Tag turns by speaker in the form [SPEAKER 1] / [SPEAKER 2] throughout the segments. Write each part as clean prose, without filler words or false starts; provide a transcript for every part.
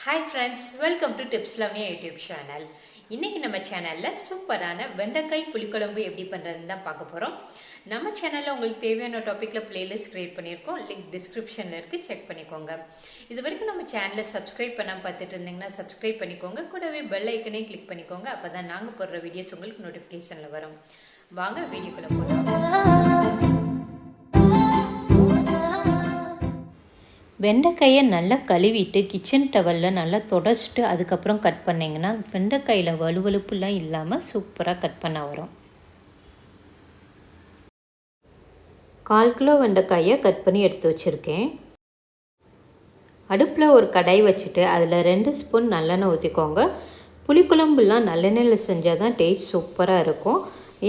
[SPEAKER 1] Hi friends, welcome to TipsLavanya YouTube channel. இன்னைக்கு நம்ம சேனல்ல சூப்பரான வெண்டைக்காய் புளிக்குழம்பு எப்படி பண்றதுன்னு தான் பார்க்க போறோம். நம்ம சேனல்ல உங்களுக்கு தேவையான டாபிக்ல பிளேலிஸ்ட் கிரியேட் பண்ணியிருக்கோம். லிங்க் டிஸ்கிரிப்ஷன்ல இருக்கு, செக் பண்ணிக்கோங்க. இதுவரைக்கும் நம்ம சேனலை சப்ஸ்கிரைப் பண்ணாம பார்த்துட்டு இருந்தீங்கன்னா சப்ஸ்கிரைப் பண்ணிக்கோங்க. கூடவே பெல் ஐக்கனை கிளிக் பண்ணிக்கோங்க. அப்பதான் நாங்க போடுற வீடியோஸ் உங்களுக்கு நோட்டிஃபிகேஷன்ல வரும். வாங்க வீடியோக்குள்ள போலாம். வெண்டைக்காயை நல்லா கழுவிட்டு கிச்சன் டவலில் நல்லா தொடச்சிட்டு அதுக்கப்புறம் கட் பண்ணிங்கன்னா வெண்டைக்காயில் வலுவலுப்புலாம் இல்லாமல் சூப்பராக கட் பண்ண வரும். 1/4 கிலோ வெண்டைக்காயை கட் பண்ணி எடுத்து வச்சுருக்கேன். அடுப்பில் ஒரு கடாய் வச்சுட்டு அதில் 2 ஸ்பூன் நல்லெண்ணெய் ஊற்றிக்கோங்க. புளிக்குழம்புலாம் நல்லெண்ணெயில் செஞ்சால் தான் டேஸ்ட் சூப்பராக இருக்கும்.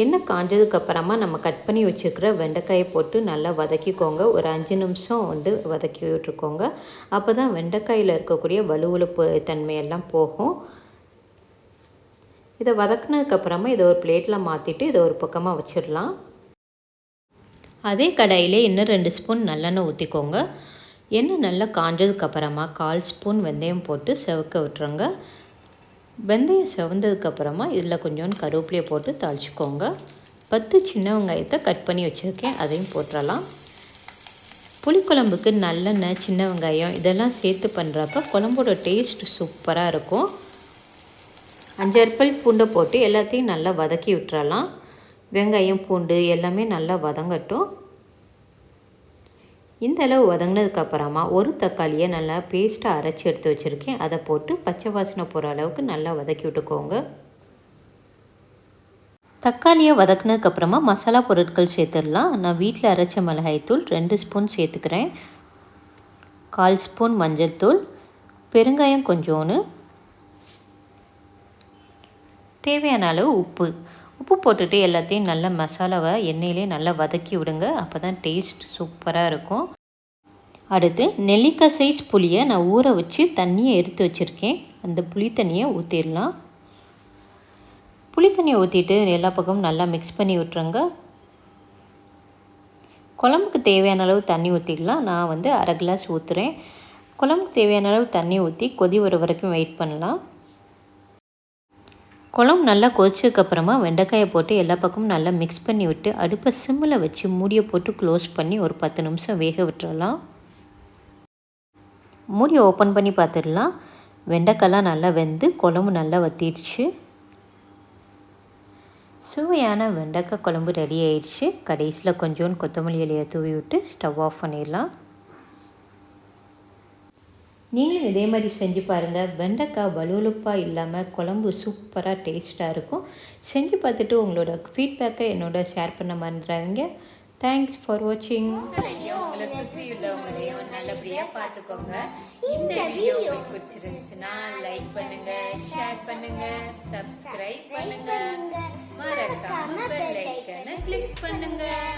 [SPEAKER 1] எண்ணெய் காஞ்சதுக்கப்புறமா நம்ம கட் பண்ணி வச்சுருக்கிற வெண்டைக்காயை போட்டு நல்லா வதக்கிக்கோங்க. ஒரு 5 நிமிஷம் வதக்கி விட்டுருக்கோங்க. அப்போ தான் வெண்டைக்காயில் இருக்கக்கூடிய வலுவலுப்பு தன்மையெல்லாம் போகும். இதை வதக்கினதுக்கப்புறமா இதை ஒரு பிளேட்டில் மாற்றிட்டு இதை ஒரு பக்கமாக வச்சிடலாம். அதே கடாயிலே இன்னும் 2 ஸ்பூன் நல்லெண்ணெய் ஊற்றிக்கோங்க. எண்ணெய் நல்லா காஞ்சதுக்கப்புறமா 1/4 ஸ்பூன் வெந்தயம் போட்டு செவக்க விட்டுருங்க. வெந்தயம் செவந்ததுக்கப்புறமா இதில் கொஞ்சோண்டு கருவேப்பிலையை போட்டு தாளிச்சிக்கோங்க. 10 சின்ன வெங்காயத்தை கட் பண்ணி வச்சுருக்கேன், அதையும் போட்டுடலாம். புளிக்குழம்புக்கு நல்லெண்ணெய், சின்ன வெங்காயம் இதெல்லாம் சேர்த்து பண்ணுறப்ப குழம்போட டேஸ்ட் சூப்பராக இருக்கும். 5 பல் பூண்டை போட்டு எல்லாத்தையும் நல்லா வதக்கி விட்டுறலாம். வெங்காயம் பூண்டு எல்லாமே நல்லா வதங்கட்டும். இந்த அளவு வதங்கினதுக்கப்புறமா ஒரு தக்காளியை நல்லா பேஸ்ட்டாக அரைச்சி எடுத்து வச்சுருக்கேன், அதை போட்டு பச்சை வாசனை போகிற அளவுக்கு நல்லா வதக்கி விட்டுக்கோங்க. தக்காளியை வதக்கினதுக்கப்புறமா மசாலா பொருட்கள் சேர்த்துடலாம். நான் வீட்டில் அரைச்ச மிளகாய்த்தூள் 2 ஸ்பூன் சேர்த்துக்கிறேன். 1/4 ஸ்பூன் மஞ்சள் தூள், பெருங்காயம் கொஞ்சோன்னு, தேவையான அளவு உப்பு போட்டுட்டு எல்லாத்தையும் நல்லா மசாலாவை எண்ணெயிலே நல்லா வதக்கி விடுங்க. அப்போ தான் டேஸ்ட் சூப்பராக இருக்கும். அடுத்து நெல்லிக்காய் சைஸ் புளியை நான் ஊற வச்சு தண்ணியை எடுத்து வச்சுருக்கேன், அந்த புளி தண்ணியை ஊற்றிடலாம். புளி தண்ணியை ஊற்றிட்டு எல்லா பக்கமும் நல்லா மிக்ஸ் பண்ணி விட்டுருங்க. குழம்புக்கு தேவையான அளவு தண்ணி ஊற்றிடலாம். நான் 1/2 கிளாஸ் ஊற்றுறேன். குழம்புக்கு தேவையான அளவு தண்ணி ஊற்றி கொதி வர வரைக்கும் வெயிட் பண்ணலாம். குழம்பு நல்லா கொதிச்சதுக்கப்புறமா வெண்டைக்காயை போட்டு எல்லா பக்கமும் நல்லா மிக்ஸ் பண்ணி விட்டு அடுப்பை சிம்மில் வச்சு மூடியை போட்டு க்ளோஸ் பண்ணி ஒரு 10 நிமிஷம் வேக விட்டுறலாம். மூடியை ஓப்பன் பண்ணி பார்த்துடலாம். வெண்டைக்காய்லாம் நல்லா வெந்து குழம்பு நல்லா வற்றிடுச்சு. சுவையான வெண்டைக்காய் குழம்பு ரெடி ஆயிடுச்சு. கடைசியில் கொஞ்சோண்டு கொத்தமல்லி இலையை தூவி விட்டு ஸ்டவ் ஆஃப் பண்ணிடலாம். நீங்களும் இதே மாதிரி செஞ்சு பாருங்கள். வெண்டைக்காய் வலுவலுப்பாக இல்லாமல் குழம்பு சூப்பராக டேஸ்ட்டாக இருக்கும். செஞ்சு பார்த்துட்டு உங்களோட ஃபீட்பேக்கை என்னோட ஷேர் பண்ண மறந்துடாதீங்க. தேங்க்ஸ் ஃபார் வாட்சிங். உங்களை சுற்றி உள்ளவங்களையும் நல்லபடியாக பார்த்துக்கோங்க. இந்த வீடியோ உங்களுக்கு பிடிச்சிருந்துச்சுன்னா லைக் பண்ணுங்கள், ஷேர் பண்ணுங்கள், சப்ஸ்கிரைப் பண்ணுங்கள், மறக்காம பெல் ஐக்கனை கிளிக் பண்ணுங்கள்.